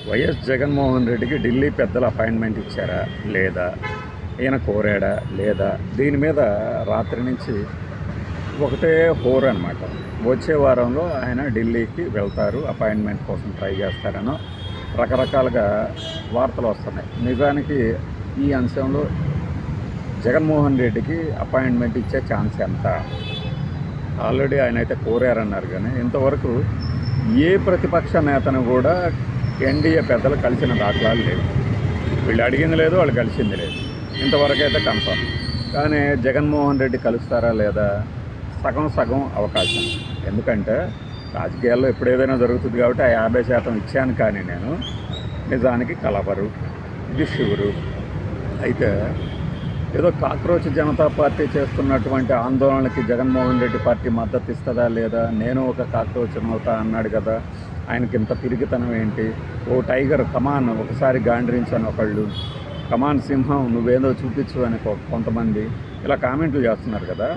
YS Jaganmohan రెడ్డికి ఢిల్లీ పెద్దలు appointment ఇచ్చారా లేదా, ఈయన కోరాడా లేదా, దీని మీద రాత్రి నుంచి ఒకటే హోర్ అనమాట. వచ్చే వారంలో ఆయన ఢిల్లీకి వెళ్తారు, అపాయింట్మెంట్ కోసం ట్రై చేస్తారనో రకరకాలుగా వార్తలు వస్తున్నాయి. నిజానికి ఈ అంశంలో జగన్మోహన్ రెడ్డికి అపాయింట్మెంట్ ఇచ్చే ఛాన్స్ ఎంత? ఆల్రెడీ ఆయన అయితే కోరారన్నారు, కానీ ఇంతవరకు ఏ ప్రతిపక్ష నేతను కూడా ఎన్డీఏ పెద్దలు కలిసిన దాఖలాలు లేవు. వీళ్ళు అడిగింది లేదు, వాళ్ళు కలిసింది లేదు. ఇంతవరకు అయితే కన్ఫర్మ్. కానీ జగన్మోహన్ రెడ్డి కలుస్తారా లేదా, సగం సగం అవకాశం. ఎందుకంటే రాజకీయాల్లో ఎప్పుడు ఏదైనా జరుగుతుంది కాబట్టి ఆ 50% ఇచ్చాను, కానీ నేను నిజానికి కలవరు, ఇది షూరు. అయితే ఏదో కాక్రోచ్ జనతా పార్టీ చేస్తున్నటువంటి ఆందోళనకి జగన్మోహన్ రెడ్డి పార్టీ మద్దతు ఇస్తుందా లేదా, నేను ఒక కాక్రోచ్ అవుతా అన్నాడు కదా, ఆయనకి ఇంత పిరిగితనం ఏంటి, ఓ టైగర్ కమాన్ ఒకసారి గాండ్రించని ఒకళ్ళు, కమాన్ సింహం నువ్వేదో చూపించు అని కొంతమంది ఇలా కామెంట్లు చేస్తున్నారు కదా.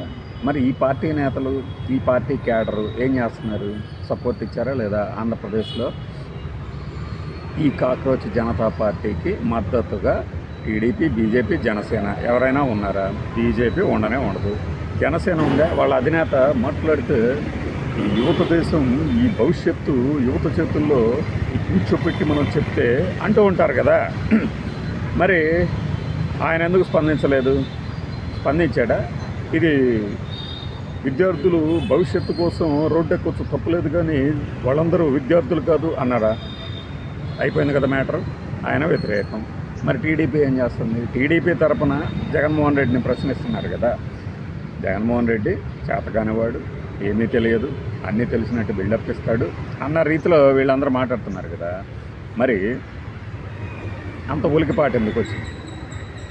మరి ఈ పార్టీ నేతలు, ఈ పార్టీ క్యాడరు ఏం చేస్తున్నారు? సపోర్ట్ ఇచ్చారా లేదా? ఆంధ్రప్రదేశ్లో ఈ కాక్రోచ్ జనతా పార్టీకి మద్దతుగా టీడీపీ, బీజేపీ, జనసేన ఎవరైనా ఉన్నారా? బీజేపీ ఉండనే ఉండదు. జనసేన ఉందా? వాళ్ళ అధినేత మాట్లాడితే ఈ యువత దేశం, ఈ భవిష్యత్తు యువత చేతుల్లో కూర్చోపెట్టి మనం చెప్తే అంటూ ఉంటారు కదా. మరి ఆయన ఎందుకు స్పందించలేదు? స్పందించాడా? ఇది విద్యార్థులు భవిష్యత్తు కోసం రోడ్డెక్కొచ్చు తప్పులేదు, కానీ వాళ్ళందరూ విద్యార్థులు కాదు అన్నాడా? అయిపోయింది కదా మ్యాటర్. ఆయన వ్యతిరేకం. మరి టీడీపీ ఏం చేస్తుంది? టీడీపీ తరపున జగన్మోహన్ రెడ్డిని ప్రశ్నిస్తున్నారు కదా. జగన్మోహన్ రెడ్డి చేతకానివాడు, ఏమీ తెలియదు, అన్నీ తెలిసినట్టు బిల్డప్ ఇస్తాడు అన్న రీతిలో వీళ్ళందరూ మాట్లాడుతున్నారు కదా. మరి అంత ఉలికిపాటు ఎందుకు వచ్చింది?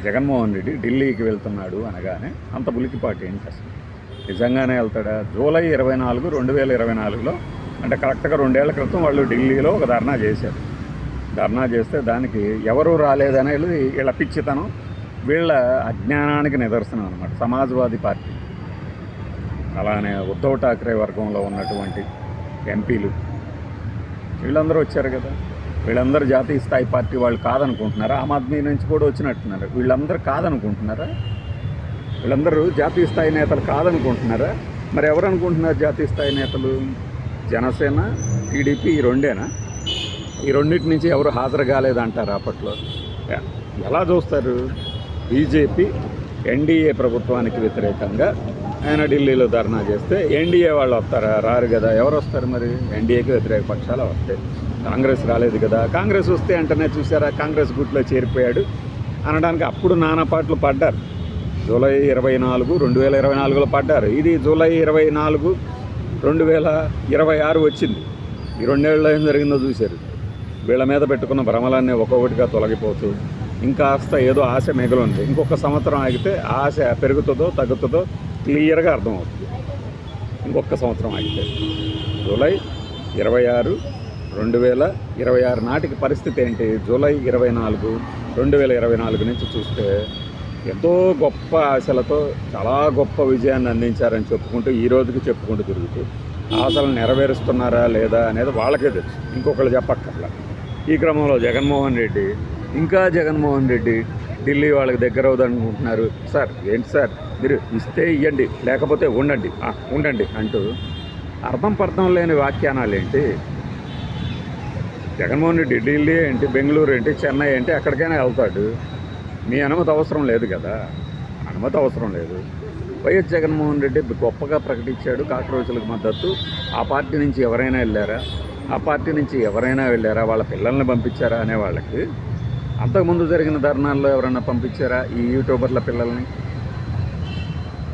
జగన్మోహన్ రెడ్డి ఢిల్లీకి వెళ్తున్నాడు అనగానే అంత ఉలికిపాటు ఏంటి అసలు? నిజంగానే వెళ్తాడా? జూలై 24, 2024లో అంటే కరెక్ట్గా 2 ఏళ్ల క్రితం వాళ్ళు ఢిల్లీలో ఒక ధర్నా చేశారు. ధర్నా చేస్తే దానికి ఎవరూ రాలేదనేది వీళ్ళ పిచ్చితనం, వీళ్ళ అజ్ఞానానికి నిదర్శనం అనమాట. సమాజ్వాదీ పార్టీ, అలానే ఉద్ధవ్ ఠాక్రే వర్గంలో ఉన్నటువంటి ఎంపీలు వీళ్ళందరూ వచ్చారు కదా. వీళ్ళందరూ జాతీయ స్థాయి పార్టీ వాళ్ళు కాదనుకుంటున్నారా? ఆమ్ ఆద్మీ నుంచి కూడా వచ్చినట్టున్నారు. వీళ్ళందరూ కాదనుకుంటున్నారా? వీళ్ళందరూ జాతీయ స్థాయి నేతలు కాదనుకుంటున్నారా? మరి ఎవరు అనుకుంటున్నారు జాతీయ స్థాయి నేతలు? జనసేన, టీడీపీ, ఈ రెండేనా? ఈ రెండింటి నుంచి ఎవరు హాజరు కాలేదంటారు అప్పట్లో? ఎలా చూస్తారు? బీజేపీ ఎన్డీఏ ప్రభుత్వానికి వ్యతిరేకంగా ఆయన ఢిల్లీలో ధర్నా చేస్తే ఎన్డీఏ వాళ్ళు వస్తారా? రారు కదా. ఎవరు వస్తారు మరి? ఎన్డీఏకి వ్యతిరేక పక్షాలు వస్తాయి. కాంగ్రెస్ రాలేదు కదా. కాంగ్రెస్ వస్తే అంటేనే చూసారా, కాంగ్రెస్ గుట్లో చేరిపోయాడు అనడానికి అప్పుడు నానా పాటలు పడ్డారు. జూలై 24, 2024లో పడ్డారు. ఇది జూలై 24, 2026 వచ్చింది. ఈ 2 ఏళ్ళలో ఏం జరిగిందో చూశారు. వీళ్ళ మీద పెట్టుకున్న భ్రమలన్నీ ఒక్కొక్కటిగా తొలగిపోతూ ఇంకాస్త ఏదో ఆశ మిగిలింది. ఇంకొక సంవత్సరం ఆగితే ఆశ పెరుగుతుందో తగ్గుతుందో క్లియర్గా అర్థమవుతుంది. ఇంకొక సంవత్సరం ఆగితే జూలై 26, 2026 నాటికి పరిస్థితి ఏంటి? జూలై 24, 2024 నుంచి చూస్తే ఎంతో గొప్ప ఆశలతో చాలా గొప్ప విజయాన్ని అందించారని చెప్పుకుంటూ ఈ రోజుకి చెప్పుకుంటూ తిరుగుతూ ఆశలు నెరవేరుస్తున్నారా లేదా అనేది వాళ్ళకే తెలుసు, ఇంకొకళ్ళు చెప్పక్కర్లా. ఈ క్రమంలో జగన్మోహన్ రెడ్డి ఢిల్లీ వాళ్ళకి దగ్గర అవుదనుకుంటున్నారు. సార్ ఏంటి సార్, మీరు ఇస్తే ఇవ్వండి, లేకపోతే ఉండండి అంటూ అర్థం పర్థం లేని వ్యాఖ్యానాలు ఏంటి? జగన్మోహన్ రెడ్డి ఢిల్లీ ఏంటి, బెంగళూరు ఏంటి, చెన్నై ఏంటి, ఎక్కడికైనా వెళ్తాడు. మీ అనుమతి అవసరం లేదు కదా. అనుమతి అవసరం లేదు. వైఎస్ జగన్మోహన్ రెడ్డి గొప్పగా ప్రకటించాడు కాక్రోచులకు మద్దతు. ఆ పార్టీ నుంచి ఎవరైనా వెళ్ళారా? ఆ పార్టీ నుంచి ఎవరైనా వెళ్ళారా? వాళ్ళ పిల్లల్ని పంపించారా అనే వాళ్ళకి? అంతకుముందు జరిగిన ధర్నాల్లో ఎవరైనా పంపించారా? ఈ యూట్యూబర్ల పిల్లల్ని,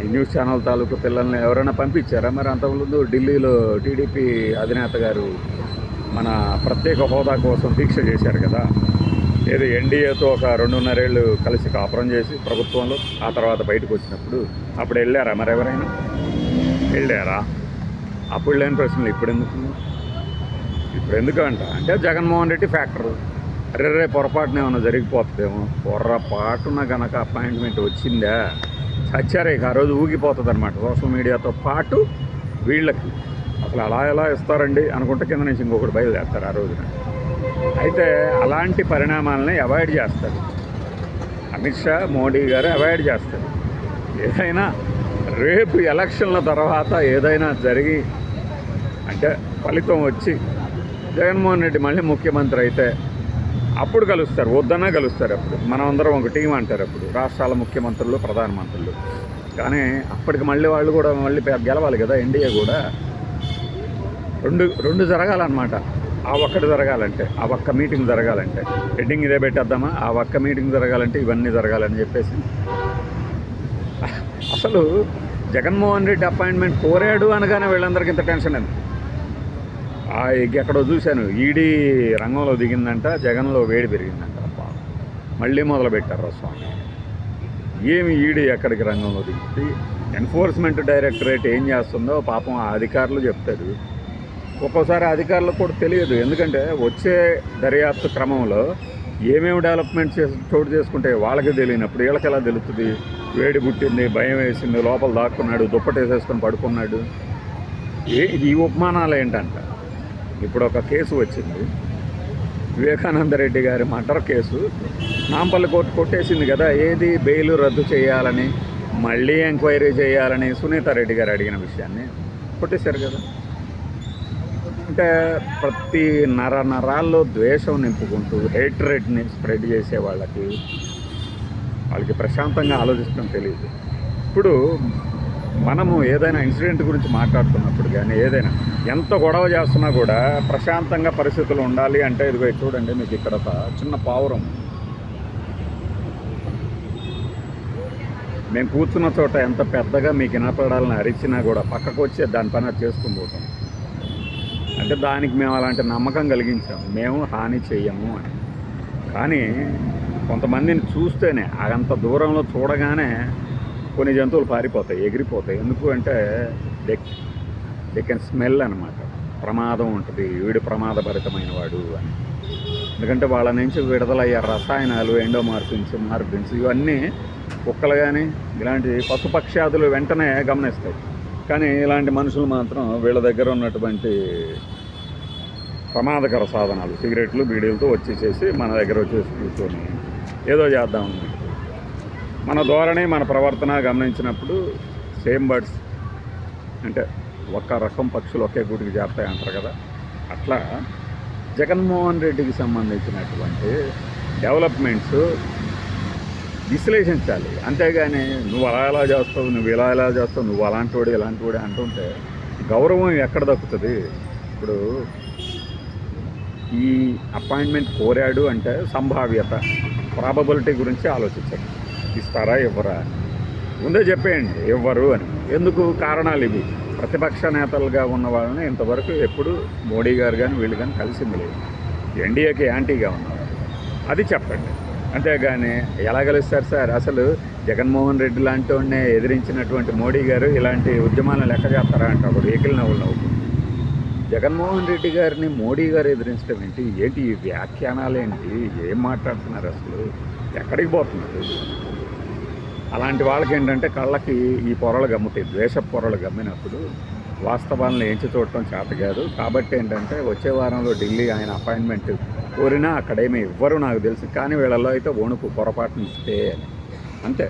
ఈ న్యూస్ ఛానల్ తాలూకు పిల్లల్ని ఎవరైనా పంపించారా? మరి అంతకుముందు ఢిల్లీలో టీడీపీ అధినేత గారు మన ప్రత్యేక హోదా కోసం దీక్ష చేశారు కదా. ఏదో ఎన్డీఏతో ఒక 2.5 ఏళ్ళు కలిసి కాపురం చేసి ప్రభుత్వంలో, ఆ తర్వాత బయటకు వచ్చినప్పుడు అప్పుడు వెళ్ళారా? మరి ఎవరైనా వెళ్ళారా? అప్పుడు లేని ప్రశ్నలు ఇప్పుడు ఎందుకు అంటే జగన్మోహన్ రెడ్డి ఫ్యాక్టరు. రే పొరపాటున ఏమన్నా జరిగిపోతుందేమో. పొరపాటున కనుక అపాయింట్మెంట్ వచ్చిందా చచ్చారే ఆ రోజు ఊగిపోతుంది అనమాట. సోషల్ మీడియాతో పాటు వీళ్ళకి అసలు అలా ఎలా ఇస్తారండి అనుకుంటే కింద నుంచి ఇంకొకటి బయలుదేరుతారు ఆ రోజున. అయితే అలాంటి పరిణామాలని అవాయిడ్ చేస్తారు. అమిత్ షా, మోడీ గారు అవాయిడ్ చేస్తారు. ఏదైనా రేపు ఎలక్షన్ల తర్వాత ఏదైనా జరిగి అంటే ఫలితం వచ్చి జగన్మోహన్ రెడ్డి మళ్ళీ ముఖ్యమంత్రి అయితే అప్పుడు కలుస్తారు, వద్దన్నా కలుస్తారు. అప్పుడు మనం అందరం ఒక టీం అంటారు. అప్పుడు రాష్ట్రాల ముఖ్యమంత్రులు, ప్రధానమంత్రులు. కానీ అప్పటికి మళ్ళీ వాళ్ళు కూడా మళ్ళీ గెలవాలి కదా. ఎన్డీఏ కూడా రెండు జరగాలన్నమాట. ఆ ఒక్కటి జరగాలంటే, ఆ ఒక్క మీటింగ్ జరగాలంటే, హెడ్డింగ్ ఇదే పెట్టేద్దామా, ఆ ఒక్క మీటింగ్ జరగాలంటే ఇవన్నీ జరగాలని చెప్పేసి అసలు జగన్మోహన్ రెడ్డి అపాయింట్మెంట్ కోరాడు అనగానే వీళ్ళందరికీ ఇంత టెన్షన్ ఉంది. ఎక్కడో చూశాను, ఈడీ రంగంలో దిగిందంట, జగన్లో వేడి పెరిగిందంట. మళ్ళీ మొదలుపెట్టారు స్వామి. ఏమి ఈడీ ఎక్కడికి రంగంలో దిగింది? ఎన్ఫోర్స్మెంట్ డైరెక్టరేట్ ఏం చేస్తుందో పాపం ఆ అధికారులు చెప్తారు. ఒక్కోసారి అధికారులకు కూడా తెలియదు. ఎందుకంటే వచ్చే దర్యాప్తు క్రమంలో ఏమేమి డెవలప్మెంట్ చోటు చేసుకుంటే వాళ్ళకి తెలియనప్పుడు వీళ్ళకి ఎలా తెలుస్తుంది? వేడి పుట్టింది, భయం వేసింది, లోపల దాక్కున్నాడు, దుప్పటేసేసుకొని పడుకున్నాడు. ఈ ఉపమానాలు ఏంటంట. ఇప్పుడు ఒక కేసు వచ్చింది, వివేకానంద రెడ్డి గారి మర్డర్ కేసు. నాంపల్లి కోర్టు కొట్టేసింది కదా, ఏది బెయిల్ రద్దు చేయాలని, మళ్ళీ ఎంక్వైరీ చేయాలని సునీతారెడ్డి గారు అడిగిన విషయాన్ని కొట్టేశారు కదా. అంటే ప్రతి నరాల్లో ద్వేషం నింపుకుంటూ హేట్రెడ్ని స్ప్రెడ్ చేసే వాళ్ళకి ప్రశాంతంగా ఆలోచించడం తెలియదు. ఇప్పుడు మనము ఏదైనా ఇన్సిడెంట్ గురించి మాట్లాడుతున్నప్పుడు కానీ ఏదైనా ఎంత గొడవ చేస్తున్నా కూడా ప్రశాంతంగా పరిస్థితులు ఉండాలి అంటే ఇదిగో చూడండి, మీకు ఇక్కడ ఒక చిన్న పావురం. మేము కూర్చున్న చోట ఎంత పెద్దగా మీకు వినపడాలని అరిచినా కూడా పక్కకు వచ్చే దాని పని చేసుకుని పోతాం. అంటే దానికి మేము అలాంటి నమ్మకం కలిగించాము, మేము హాని చెయ్యము అని. కానీ కొంతమందిని చూస్తేనే అంత దూరంలో చూడగానే కొన్ని జంతువులు పారిపోతాయి, ఎగిరిపోతాయి. ఎందుకు అంటే దే కెన్ స్మెల్ అనమాట. ప్రమాదం ఉంటుంది, వీడు ప్రమాదభరితమైన వాడు అని. ఎందుకంటే వాళ్ళ నుంచి విడుదలయ్యే రసాయనాలు, మార్ఫిన్స్ ఇవన్నీ కుక్కలు కానీ ఇలాంటి పశుపక్ష్యాదులు వెంటనే గమనిస్తాయి. కానీ ఇలాంటి మనుషులు మాత్రం వీళ్ళ దగ్గర ఉన్నటువంటి ప్రమాదకర సాధనాలు, సిగరెట్లు, బీడీలతో వచ్చేసేసి మన దగ్గర వచ్చేసి కూర్చొని ఏదో చేద్దాం. మన ధోరణి, మన ప్రవర్తన గమనించినప్పుడు సేమ్ బర్డ్స్ అంటే ఒక్క రకం పక్షులు ఒకే గూటికి చేస్తాయి అంటారు కదా. అట్లా జగన్మోహన్ రెడ్డికి సంబంధించినటువంటి డెవలప్మెంట్స్ విశ్లేషించాలి. అంతేగాని నువ్వు అలా చేస్తావు, నువ్వు ఇలా చేస్తావు, నువ్వు అలాంటి వాడు ఇలాంటి వాడు అంటుంటే గౌరవం ఎక్కడ దక్కుతుంది? ఇప్పుడు ఈ అపాయింట్మెంట్ కోరాడు అంటే సంభావ్యత, ప్రాబబిలిటీ గురించి ఆలోచించండి. ఇస్తారా ఇవ్వరా? ముందే చెప్పేయండి ఇవ్వరు అని. ఎందుకు? కారణాలు ఇవి. ప్రతిపక్ష నేతలుగా ఉన్న వాళ్ళని ఇంతవరకు ఎప్పుడు మోడీ గారు కానీ వీళ్ళు కానీ కలిసింది లేదు. ఎన్డీఏకి యాంటీగా ఉన్నారు, అది చెప్పండి. అంతేగాని ఎలా కలుస్తారు సార్? అసలు జగన్మోహన్ రెడ్డి లాంటి వాడిని ఎదిరించినటువంటి మోడీ గారు ఇలాంటి ఉద్యమాలను లెక్క చేస్తారా అంటే ఒక వెహికల్ నవ్వులు. జగన్మోహన్ రెడ్డి గారిని మోడీ గారు ఎదిరించడం ఏంటి? ఈ వ్యాఖ్యానాలు ఏంటి? ఏం మాట్లాడుతున్నారు? అసలు ఎక్కడికి పోతున్నారు? అలాంటి వాళ్ళకి ఏంటంటే కళ్ళకి ఈ పొరలు గమ్ముతాయి. ద్వేష పొరలు గమ్మినప్పుడు వాస్తవాలను ఏంచి చూడటం చేత కాదు. కాబట్టి ఏంటంటే వచ్చే వారంలో ఢిల్లీ ఆయన అపాయింట్మెంట్ కోరినా అక్కడేమీ ఇవ్వరు నాకు తెలుసు. కానీ వీళ్ళల్లో అయితే వణుకు, పొరపాటుని ఇస్తే అని అంతే.